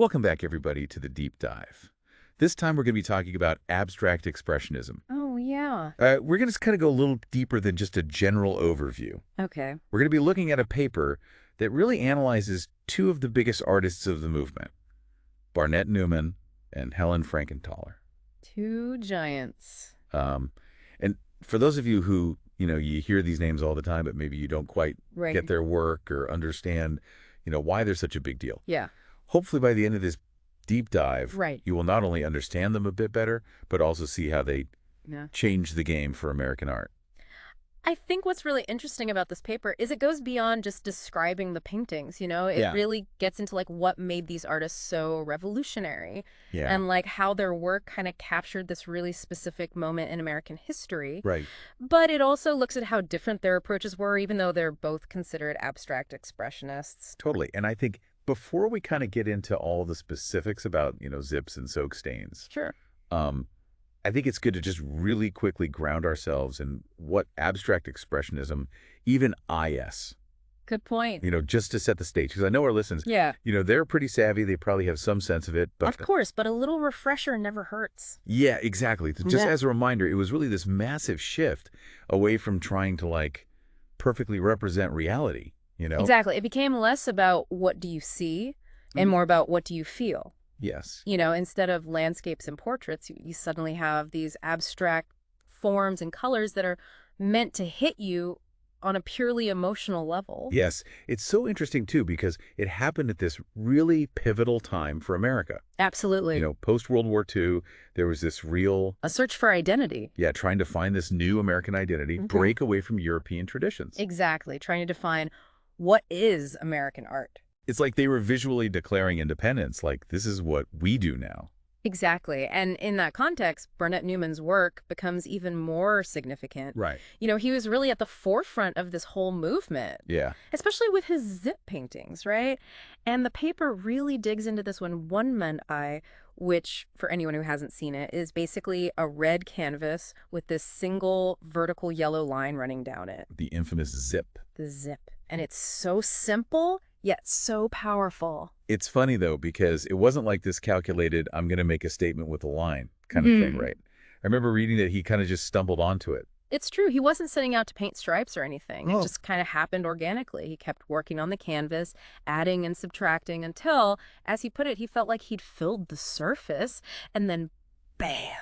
Welcome back, everybody, to the deep dive. This time we're going to be talking about abstract expressionism. Oh, yeah. We're going to kind of go a little deeper than just a general overview. Okay. We're going to be looking at a paper that really analyzes two of the biggest artists of the movement, Barnett Newman and Helen Frankenthaler. Two giants. And for those of you who, you hear these names all the time, but maybe you don't quite Right. get their work or understand, why they're such a big deal. Yeah. Hopefully by the end of this deep dive, Right. you will not only understand them a bit better, but also see how they Yeah. change the game for American art. I think what's really interesting about this paper is it goes beyond just describing the paintings, It Yeah. really gets into what made these artists so revolutionary Yeah. and how their work kind of captured this really specific moment in American history. Right. But it also looks at how different their approaches were, even though they're both considered abstract expressionists. Totally. And I think before we kind of get into all the specifics about, zips and soak stains, Sure. I think it's good to just really quickly ground ourselves in what abstract expressionism, even IS, Good point. just to set the stage. Because I know our listeners, Yeah. they're pretty savvy. They probably have some sense of it. But Of course, but a little refresher never hurts. yeah, exactly. Just Yeah. as a reminder, it was really this massive shift away from trying to perfectly represent reality, Exactly. It became less about what do you see and more about what do you feel. Yes. Instead of landscapes and portraits, you suddenly have these abstract forms and colors that are meant to hit you on a purely emotional level. Yes. It's so interesting, too, because it happened at this really pivotal time for America. Absolutely. Post-World War II, there was this real, A search for identity. trying to find this new American identity, break away from European traditions. Exactly. Trying to define what is American art. It's like they were visually declaring independence, like this is what we do now. Exactly. And in that context, Barnett Newman's work becomes even more significant. Right. He was really at the forefront of this whole movement. Yeah. Especially with his zip paintings, right? And the paper really digs into this one man eye, which, for anyone who hasn't seen it, is basically a red canvas with this single vertical yellow line running down it. The infamous zip. The zip. And it's so simple, yet so powerful. It's funny, though, because it wasn't like this calculated, I'm going to make a statement with a line kind of thing, right? I remember reading that he kind of just stumbled onto it. It's true. He wasn't setting out to paint stripes or anything. Oh. It just kind of happened organically. He kept working on the canvas, adding and subtracting until, as he put it, he felt like he'd filled the surface. And then, bam,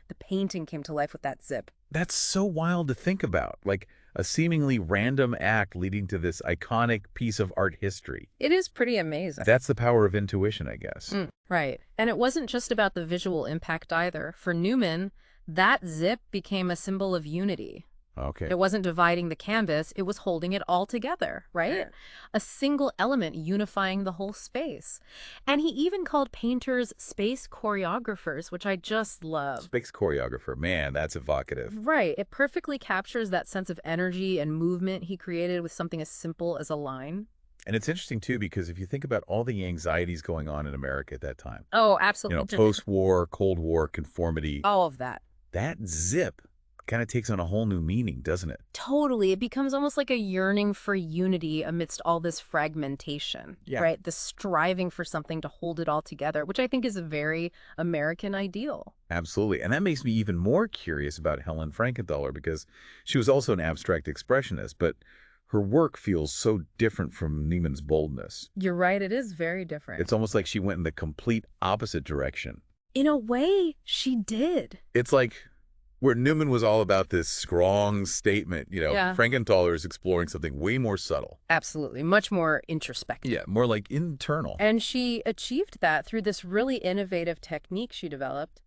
the painting came to life with that zip. That's so wild to think about, like a seemingly random act leading to this iconic piece of art history. It is pretty amazing. That's the power of intuition, I guess. Right. And it wasn't just about the visual impact either. For Newman, that zip became a symbol of unity. Okay. It wasn't dividing the canvas, it was holding it all together, right? A single element unifying the whole space. And he even called painters space choreographers, which I just love. Space choreographer, man, that's evocative. Right. It perfectly captures that sense of energy and movement he created with something as simple as a line. And it's interesting, too, because if you think about all the anxieties going on in America at that time, Oh, absolutely. post-war, Cold War, conformity, All of that. that zip kind of takes on a whole new meaning, doesn't it? Totally. It becomes almost like a yearning for unity amidst all this fragmentation, right? The striving for something to hold it all together, which I think is a very American ideal. Absolutely. And that makes me even more curious about Helen Frankenthaler because she was also an abstract expressionist, but her work feels so different from Neiman's boldness. You're right. It is very different. It's almost like she went in the complete opposite direction. In a way, she did. It's like where Newman was all about this strong statement, Yeah. Frankenthaler is exploring something way more subtle. Absolutely. Much more introspective. Yeah, more like internal. And she achieved that through this really innovative technique she developed,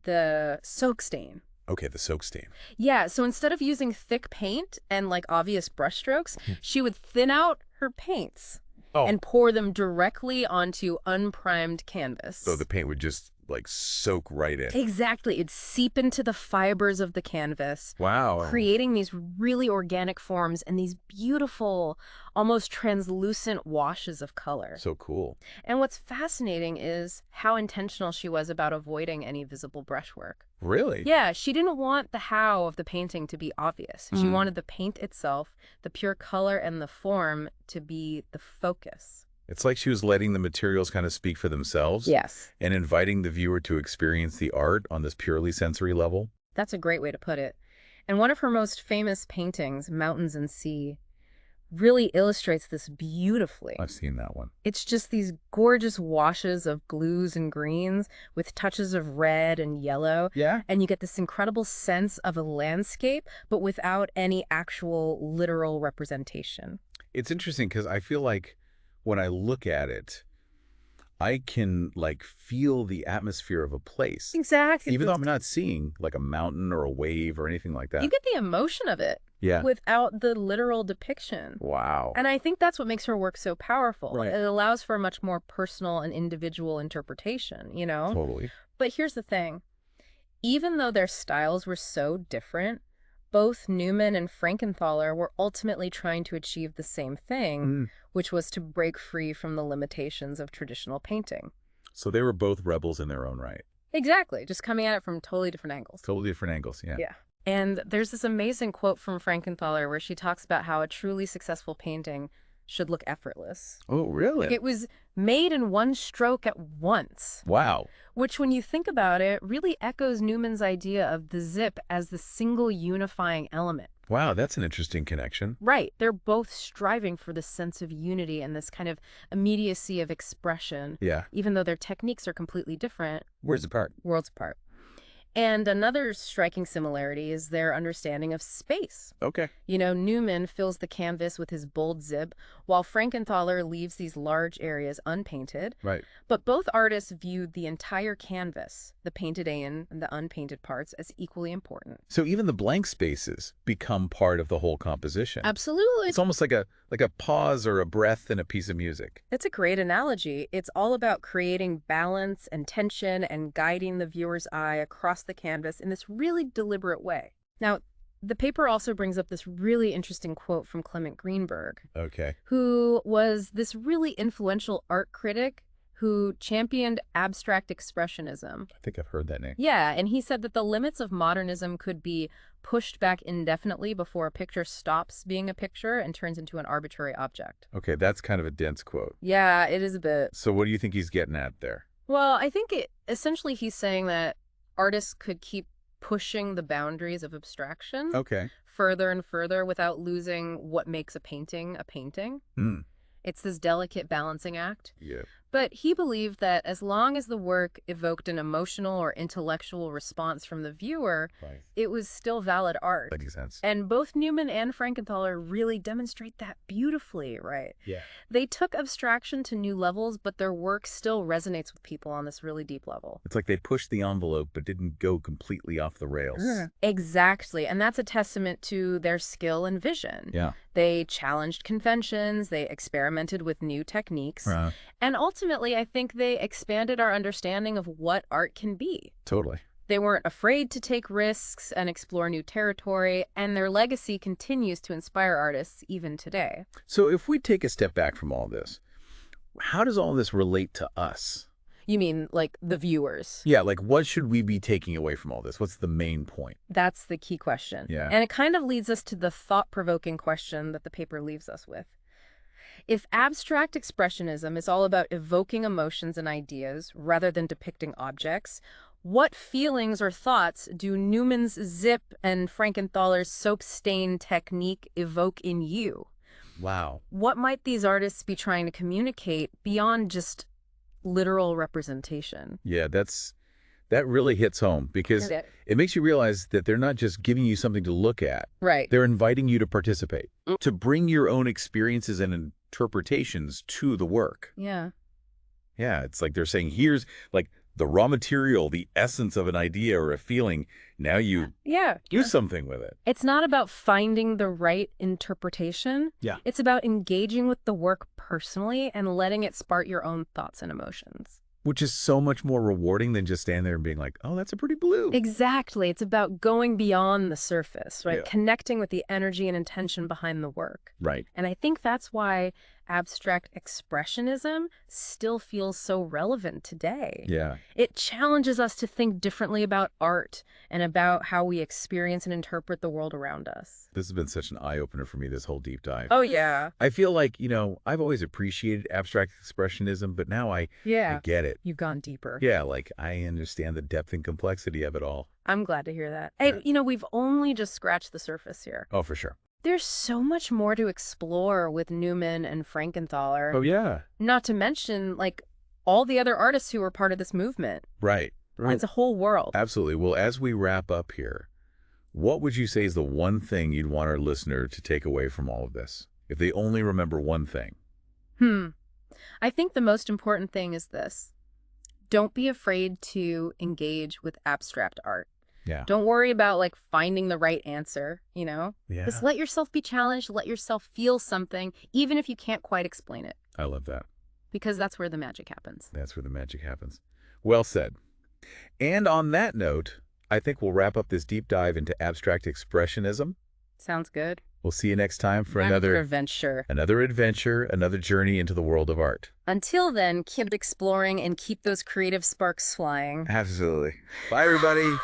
the soak stain. Okay, the soak stain. Yeah, so instead of using thick paint and obvious brushstrokes, she would thin out her paints and pour them directly onto unprimed canvas. So the paint would just soak right in. Exactly. It'd seep into the fibers of the canvas. Wow. Creating these really organic forms and these beautiful, almost translucent washes of color. So cool. And what's fascinating is how intentional she was about avoiding any visible brushwork. Really? Yeah, she didn't want the how of the painting to be obvious. She wanted the paint itself, the pure color and the form to be the focus. It's like she was letting the materials kind of speak for themselves Yes, and inviting the viewer to experience the art on this purely sensory level. that's a great way to put it. And one of her most famous paintings, Mountains and Sea, really illustrates this beautifully. I've seen that one. It's just these gorgeous washes of blues and greens with touches of red and yellow. Yeah? And you get this incredible sense of a landscape, but without any actual literal representation. It's interesting because I feel like when I look at it, I can like feel the atmosphere of a place. Exactly. Even though I'm not seeing like a mountain or a wave or anything like You that. get the emotion of it Yeah. without the literal depiction. Wow. And I think that's what makes her work so powerful. Right. It allows for a much more personal and individual interpretation, you know? Totally. But here's the thing. Even though their styles were so different, both Newman and Frankenthaler were ultimately trying to achieve the same thing, Mm. which was to break free from the limitations of traditional painting. So they were both rebels in their own right. Exactly, just coming at it from totally different angles. Totally different angles. Yeah. Yeah. And there's this amazing quote from Frankenthaler where she talks about how a truly successful painting should look effortless. Oh, really? It was made in one stroke at once, Wow. which, when you think about it, really echoes Newman's idea of the zip as the single unifying element. Wow, that's an interesting connection. Right. They're both striving for this sense of unity and this kind of immediacy of expression, Yeah. even though their techniques are completely different, Where's the part? worlds apart. And another striking similarity is their understanding of space. Okay. You know, Newman fills the canvas with his bold zip, while Frankenthaler leaves these large areas unpainted. Right. But both artists viewed the entire canvas, the painted in and the unpainted parts, as equally important. So even the blank spaces become part of the whole composition. Absolutely. It's almost like a pause or a breath in a piece of music. It's a great analogy. It's all about creating balance and tension and guiding the viewer's eye across the canvas in this really deliberate way. Now, the paper also brings up this really interesting quote from Clement Greenberg, Okay. who was this really influential art critic who championed abstract expressionism. I think I've heard that name. Yeah, and he said that the limits of modernism could be pushed back indefinitely before a picture stops being a picture and turns into an arbitrary object. Okay, that's kind of a dense quote. Yeah, it is a bit. So what do you think he's getting at there? Well, I think essentially he's saying that artists could keep pushing the boundaries of abstraction Okay. further and further without losing what makes a painting a painting. Hmm. It's this delicate balancing act. Yeah. But he believed that as long as the work evoked an emotional or intellectual response from the viewer, Right. it was still valid art. That makes sense. And both Newman and Frankenthaler really demonstrate that beautifully, right? Yeah. They took abstraction to new levels, but their work still resonates with people on this really deep level. It's like they pushed the envelope but didn't go completely off the rails. Exactly. And that's a testament to their skill and vision. Yeah. They challenged conventions, they experimented with new techniques, and ultimately, I think they expanded our understanding of what art can be. Totally. They weren't afraid to take risks and explore new territory, and their legacy continues to inspire artists even today. So if we take a step back from all this, how does all this relate to us? You mean, like, the viewers? Yeah, like what should we be taking away from all this? What's the main point? That's the key question. Yeah. And it kind of leads us to the thought-provoking question that the paper leaves us with. If abstract expressionism is all about evoking emotions and ideas rather than depicting objects, what feelings or thoughts do Newman's zip and Frankenthaler's soap-stain technique evoke in you? Wow. What might these artists be trying to communicate beyond just literal representation? Yeah, that really hits home because it makes you realize that they're not just giving you something to look at. Right. They're inviting you to participate, to bring your own experiences and interpretations to the work. Yeah. Yeah, it's like they're saying, here's like the raw material, the essence of an idea or a feeling. Now you do something with it. It's not about finding the right interpretation. Yeah. It's about engaging with the work personally and letting it spark your own thoughts and emotions. Which is so much more rewarding than just standing there and being like, oh, that's a pretty blue. Exactly. It's about going beyond the surface, right? Yeah. Connecting with the energy and intention behind the work. Right. And I think that's why abstract expressionism still feels so relevant today. Yeah. It challenges us to think differently about art and about how we experience and interpret the world around us. This has been such an eye-opener for me, this whole deep dive. Oh, yeah. I feel like, I've always appreciated abstract expressionism, but now I Yeah. get it. You've gone deeper. Yeah, like I understand the depth and complexity of it all. I'm glad to hear that. Hey, we've only just scratched the surface here. Oh, for sure. There's so much more to explore with Newman and Frankenthaler. Oh, yeah. Not to mention, like, all the other artists who were part of this movement. Right. It's a whole world. Absolutely. Well, as we wrap up here, what would you say is the one thing you'd want our listener to take away from all of this? If they only remember one thing. I think the most important thing is this. Don't be afraid to engage with abstract art. Yeah. Don't worry about, like, finding the right answer, Yeah. Just let yourself be challenged, let yourself feel something, even if you can't quite explain it. I love that. Because that's where the magic happens. That's where the magic happens. Well said. And on that note, I think we'll wrap up this deep dive into abstract expressionism. Sounds good. We'll see you next time for Another adventure, another journey into the world of art. Until then, keep exploring and keep those creative sparks flying. Absolutely. Bye, everybody.